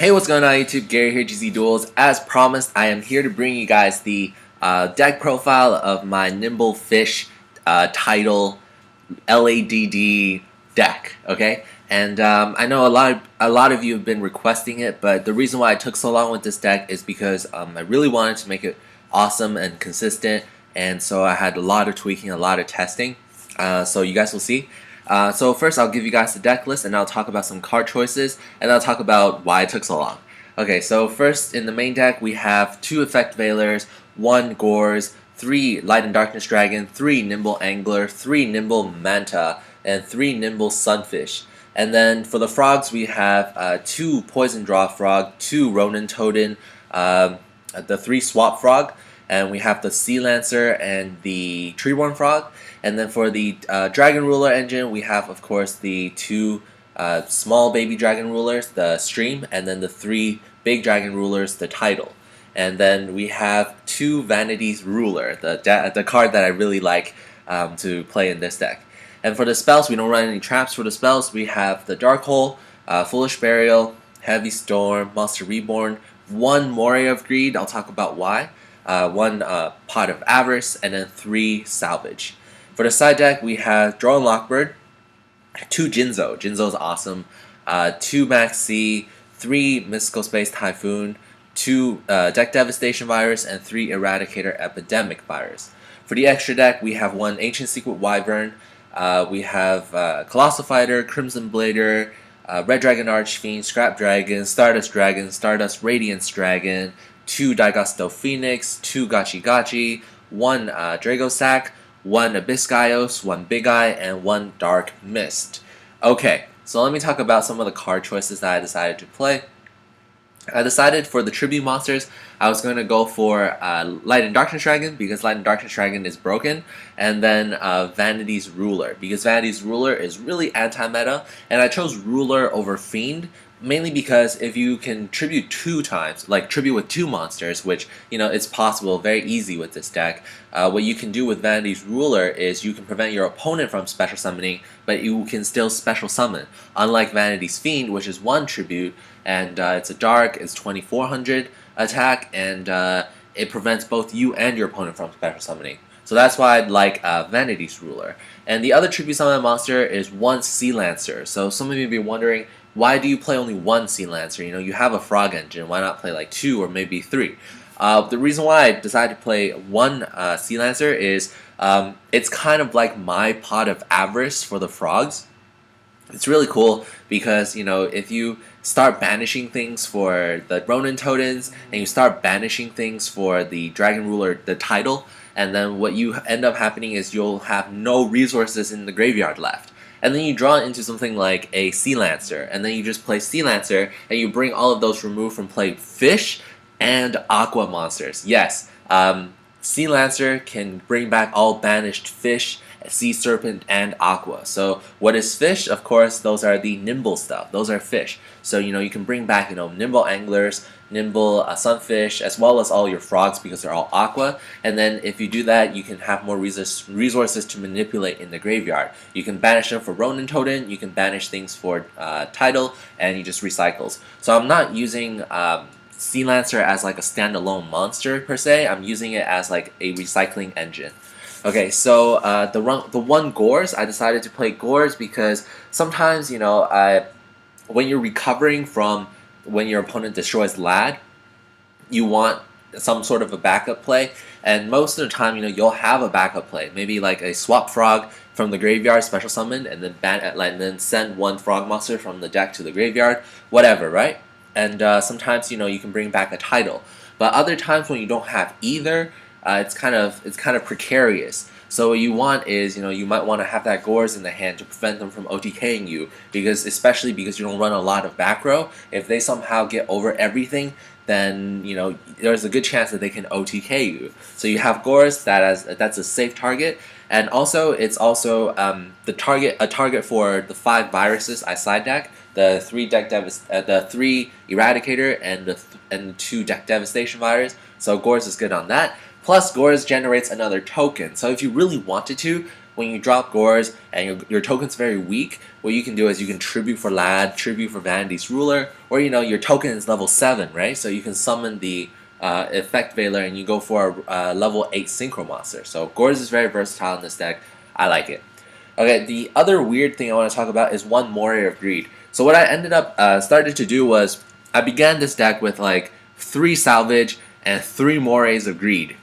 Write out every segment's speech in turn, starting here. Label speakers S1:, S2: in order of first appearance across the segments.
S1: Hey, what's going on YouTube? Gary here, gzduels. As promised, I am here to bring you guys the deck profile of my Nimble Fish title LADD deck. Okay, and I know a lot of you have been requesting it, but the reason why I took so long with this deck is because I really wanted to make it awesome and consistent, and so I had a lot of tweaking, a lot of testing. So you guys will see. So first I'll give you guys the deck list and I'll talk about some card choices and I'll talk about why it took so long. Okay, so first in the main deck we have 2 Effect Veilers, 1 Gores, 3 Light and Darkness Dragon, 3 Nimble Angler, 3 Nimble Manta, and 3 Nimble Sunfish. And then for the frogs we have 2 Poison Draw Frog, 2 Ronin Totem, the 3 Swap Frog, and we have the Sea Lancer and the Treeborn Frog. And then for the Dragon Ruler engine, we have, of course, the 2 small baby Dragon Rulers, the Stream, and then the 3 big Dragon Rulers, the Tidal. And then we have 2 Vanity's Ruler, the card that I really like to play in this deck. And for the spells, we don't run any traps. For the spells, we have the Dark Hole, Foolish Burial, Heavy Storm, Monster Reborn, 1 Moria of Greed, I'll talk about why, 1 Pot of Avarice, and then 3 Salvage. For the side deck, we have Drone Lockbird, 2 Jinzo. Jinzo's awesome. 2 Max C, 3 Mystical Space Typhoon, 2 Deck Devastation Virus, and 3 Eradicator Epidemic Virus. For the extra deck, we have 1 Ancient Secret Wyvern, we have Colossal Fighter, Crimson Blader, Red Dragon Archfiend, Scrap Dragon, Stardust Radiance Dragon, 2 Daigosto Phoenix, 2 Gachi Gachi, 1 Dragosack, 1 Abyssgaios, 1 Big Eye, and 1 Dark Mist. Okay, so let me talk about some of the card choices that I decided to play. I decided for the tribute monsters, I was going to go for Light and Darkness Dragon because Light and Darkness Dragon is broken, and then Vanity's Ruler because Vanity's Ruler is really anti-meta, and I chose Ruler over Fiend mainly because if you can tribute 2 times, like tribute with 2 monsters, which it's possible, very easy with this deck, what you can do with Vanity's Ruler is you can prevent your opponent from special summoning, but you can still special summon. Unlike Vanity's Fiend, which is 1 tribute, and it's a dark, it's 2400 attack, and it prevents both you and your opponent from special summoning. So that's why I'd like Vanity's Ruler. And the other tribute summon monster is 1 Sea Lancer. So some of you may be wondering, why do you play only 1 Sea Lancer? You have a frog engine, why not play like 2 or maybe 3? The reason why I decided to play 1 Sea Lancer is it's kind of like my Pot of Avarice for the frogs. It's really cool because, if you start banishing things for the Ronin Totems and you start banishing things for the Dragon Ruler, the Tidal, and then what you end up happening is you'll have no resources in the graveyard left. And then you draw it into something like a Sea Lancer, and then you just play Sea Lancer, and you bring all of those removed from play fish and aqua monsters. Yes, Sea Lancer can bring back all banished fish, Sea Serpent, and Aqua. So what is fish? Of course, those are the Nimble stuff. Those are fish. So you can bring back Nimble Anglers, Nimble Sunfish, as well as all your frogs because they're all Aqua. And then if you do that, you can have more resources to manipulate in the graveyard. You can banish them for Ronin Totem, you can banish things for Tidal, and you just recycles. So I'm not using Sea Lancer as like a standalone monster per se. I'm using it as like a recycling engine. Okay, so the 1 Gores, I decided to play Gores because sometimes when you're recovering from when your opponent destroys Lad, you want some sort of a backup play, and most of the time you'll have a backup play, maybe like a Swap Frog from the graveyard special summon, and then send 1 frog monster from the deck to the graveyard, whatever, right? And sometimes you can bring back a Tidal, but other times when you don't have either, it's kind of precarious. So what you want is, you might want to have that Gores in the hand to prevent them from OTKing you, especially because you don't run a lot of back row. If they somehow get over everything, then there's a good chance that they can OTK you. So you have Gores that's a safe target, and also it's also a target for the 5 viruses I side deck, the 3 Eradicator and the 2 Deck Devastation Virus. So Gores is good on that. Plus, Gores generates another token. So if you really wanted to, when you drop Gores and your token's very weak, what you can do is you can tribute for Lad, tribute for Vanity's Ruler, or your token is level 7, right? So you can summon the Effect Veiler and you go for a level 8 Synchro Monster. So Gores is very versatile in this deck. I like it. Okay, the other weird thing I want to talk about is one Moray of Greed. So what I ended up started to do was I began this deck with like 3 Salvage and 3 Morays of Greed.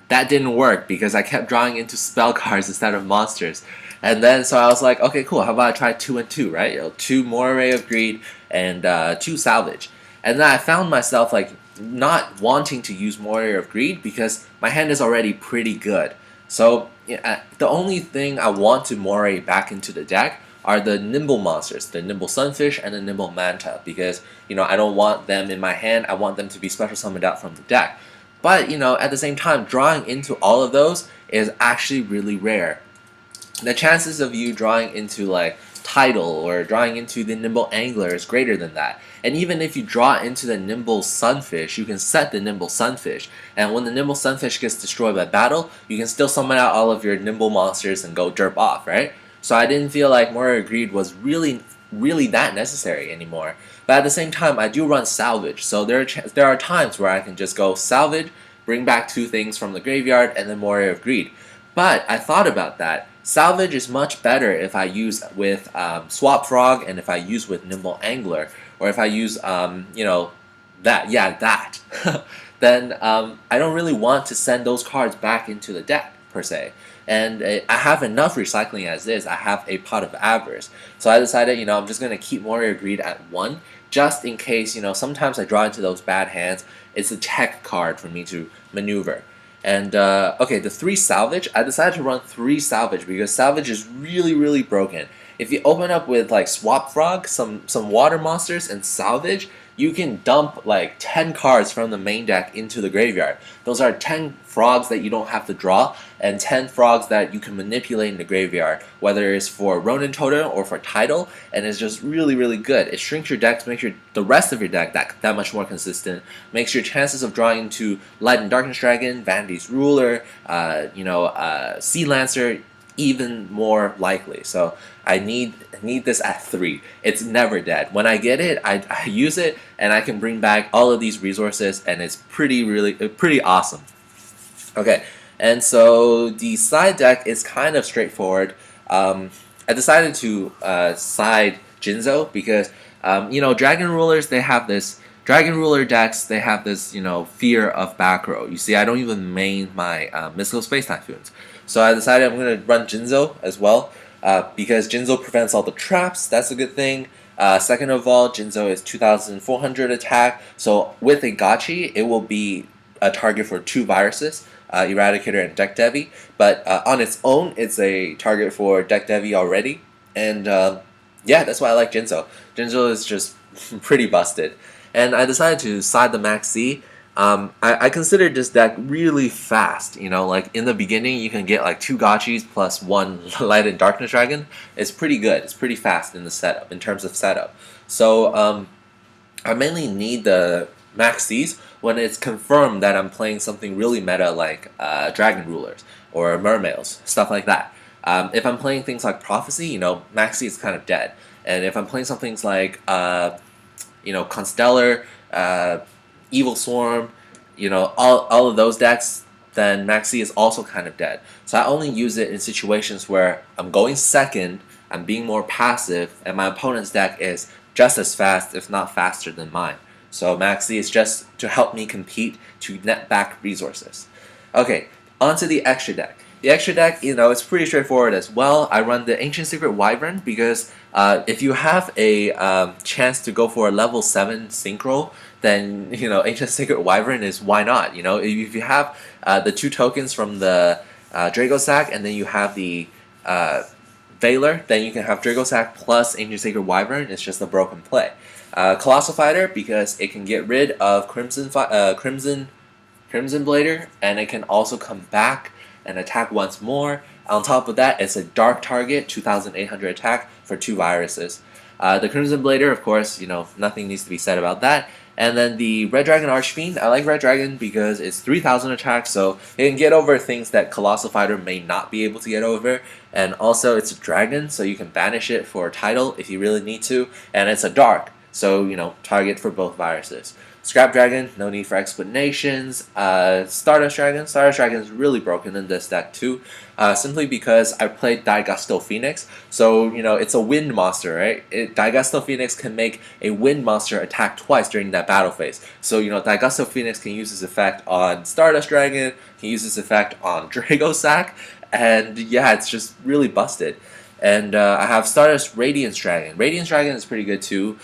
S1: That didn't work because I kept drawing into spell cards instead of monsters. And then so I was like, okay, cool, how about I try 2 and 2, right? 2 Moray of Greed and 2 Salvage. And then I found myself like not wanting to use Moray of Greed because my hand is already pretty good. So the only thing I want to moray back into the deck are the Nimble monsters, the Nimble Sunfish and the Nimble Manta, because I don't want them in my hand. I want them to be special summoned out from the deck. But at the same time, drawing into all of those is actually really rare. The chances of you drawing into like Tidal or drawing into the Nimble Angler is greater than that. And even if you draw into the Nimble Sunfish, you can set the Nimble Sunfish. And when the Nimble Sunfish gets destroyed by battle, you can still summon out all of your Nimble monsters and go derp off, right? So I didn't feel like Moray of Greed was really that necessary anymore. But at the same time, I do run Salvage. So there are times where I can just go Salvage, bring back 2 things from the graveyard, and then Moray of Greed. But I thought about that. Salvage is much better if I use with Swap Frog and if I use with Nimble Angler, or if I use that. Then I don't really want to send those cards back into the deck per se. And I have enough recycling as is. I have a Pot of Avarice. So I decided, I'm just going to keep Moray of Greed at 1, just in case, sometimes I draw into those bad hands. It's a tech card for me to maneuver. And okay, the 3 Salvage, I decided to run 3 Salvage because Salvage is really broken. If you open up with like Swap Frog, some water monsters, and Salvage, you can dump like 10 cards from the main deck into the graveyard. Those are 10 frogs that you don't have to draw, and 10 frogs that you can manipulate in the graveyard, whether it's for Ronin Totem or for Tidal, and it's just really good. It shrinks your deck to make the rest of your deck that much more consistent, makes your chances of drawing into Light and Darkness Dragon, Vanity's Ruler, Sea Lancer, even more likely. So I need this at 3. It's never dead. When I get it, I use it, and I can bring back all of these resources, and it's pretty awesome. Okay, and so the side deck is kind of straightforward. I decided to side Jinzo because Dragon Rulers, they have this Dragon Ruler decks, they have this fear of back row. You see, I don't even main my Mystical Space Typhoons. So I decided I'm going to run Jinzo as well, because Jinzo prevents all the traps. That's a good thing. Second of all, Jinzo is 2,400 attack, so with a Gotchi, it will be a target for 2 viruses, Eradicator and Deck Devi, but on its own, it's a target for Deck Devi already, and yeah, that's why I like Jinzo. Jinzo is just pretty busted. And I decided to side the Max Z. I considered this deck really fast. Like in the beginning, you can get like 2 Gotchis plus 1 Light and Darkness Dragon. It's pretty good. It's pretty fast in the setup, in terms of setup. So I mainly need the Max Z's when it's confirmed that I'm playing something really meta like Dragon Rulers or Mermails, stuff like that. If I'm playing things like Prophecy, Max Z is kind of dead. And if I'm playing some things like Constellar, Evil Swarm, all of those decks, then Max Z is also kind of dead. So I only use it in situations where I'm going second, I'm being more passive, and my opponent's deck is just as fast, if not faster than mine. So Max Z is just to help me compete, to net back resources. Okay, onto the extra deck. The extra deck, it's pretty straightforward as well. I run the Ancient Secret Wyvern because if you have a chance to go for a level 7 Synchro, then Ancient Secret Wyvern is why not. If you have the 2 tokens from the Draco Sack, and then you have the Veiler, then you can have Draco Sack plus Ancient Secret Wyvern. It's just a broken play. Colossal Fighter because it can get rid of Crimson Blader, and it can also come back and attack once more. On top of that, it's a dark target, 2,800 attack for 2 viruses. The Crimson Blader, of course, nothing needs to be said about that. And then the Red Dragon Archfiend, I like Red Dragon because it's 3000 attack, so it can get over things that Colossal Fighter may not be able to get over. And also, it's a dragon, so you can banish it for a title if you really need to. And it's a dark, so target for both viruses. Scrap Dragon, no need for explanations. Stardust Dragon is really broken in this deck too, simply because I played Daigusto Phoenix, so it's a wind monster, right? Daigusto Phoenix can make a wind monster attack twice during that battle phase. So Daigusto Phoenix can use this effect on Stardust Dragon, can use this effect on Dragosack, and yeah, it's just really busted. And I have Stardust Radiance Dragon. Radiance Dragon is pretty good too.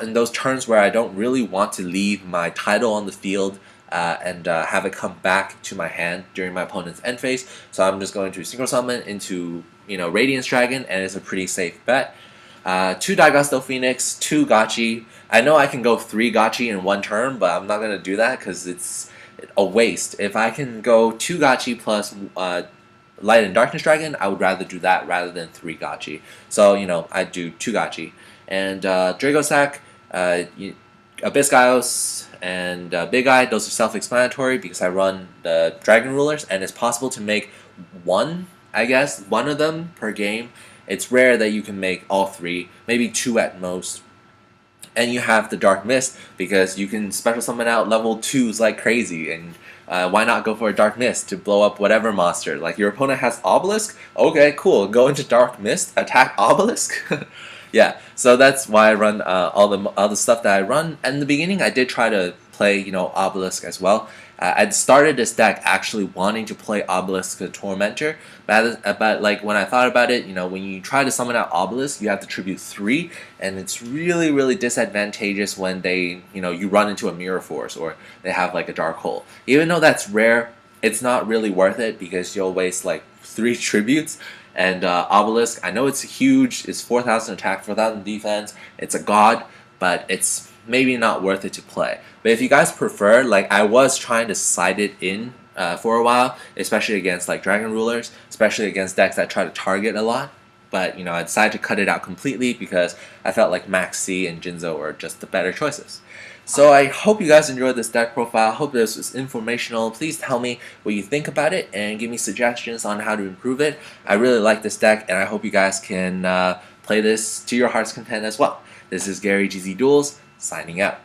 S1: In those turns where I don't really want to leave my title on the field and have it come back to my hand during my opponent's end phase, so I'm just going to Synchro Summon into Radiance Dragon, and it's a pretty safe bet. 2 Daigusto Phoenix, 2 Gachi. I know I can go 3 Gachi in one turn, but I'm not going to do that because it's a waste. If I can go 2 Gachi plus Light and Darkness Dragon, I would rather do that rather than 3 Gachi. So, I do 2 Gachi. And Dragosack, Abyss Gaios, and Big Eye, those are self-explanatory because I run the Dragon Rulers, and it's possible to make one of them per game. It's rare that you can make all 3, maybe 2 at most. And you have the Dark Mist because you can special summon out level 2s like crazy, and why not go for a Dark Mist to blow up whatever monster? Like your opponent has Obelisk? Okay, cool. Go into Dark Mist, attack Obelisk? Yeah, so that's why I run all the stuff that I run. And in the beginning, I did try to play Obelisk as well. I'd started this deck actually wanting to play Obelisk the Tormentor, but like when I thought about it, when you try to summon out Obelisk, you have to tribute 3, and it's really, really disadvantageous when they, you run into a Mirror Force or they have like a Dark Hole. Even though that's rare, it's not really worth it because you'll waste like 3 tributes. And Obelisk, I know it's huge, it's 4000 attack, 4000 defense, it's a god, but it's maybe not worth it to play. But if you guys prefer, like I was trying to side it in for a while, especially against like Dragon Rulers, especially against decks that try to target a lot. But I decided to cut it out completely because I felt like Max C and Jinzo were just the better choices. So I hope you guys enjoyed this deck profile. Hope this was informational. Please tell me what you think about it and give me suggestions on how to improve it. I really like this deck, and I hope you guys can play this to your heart's content as well. This is Gary gzduels signing out.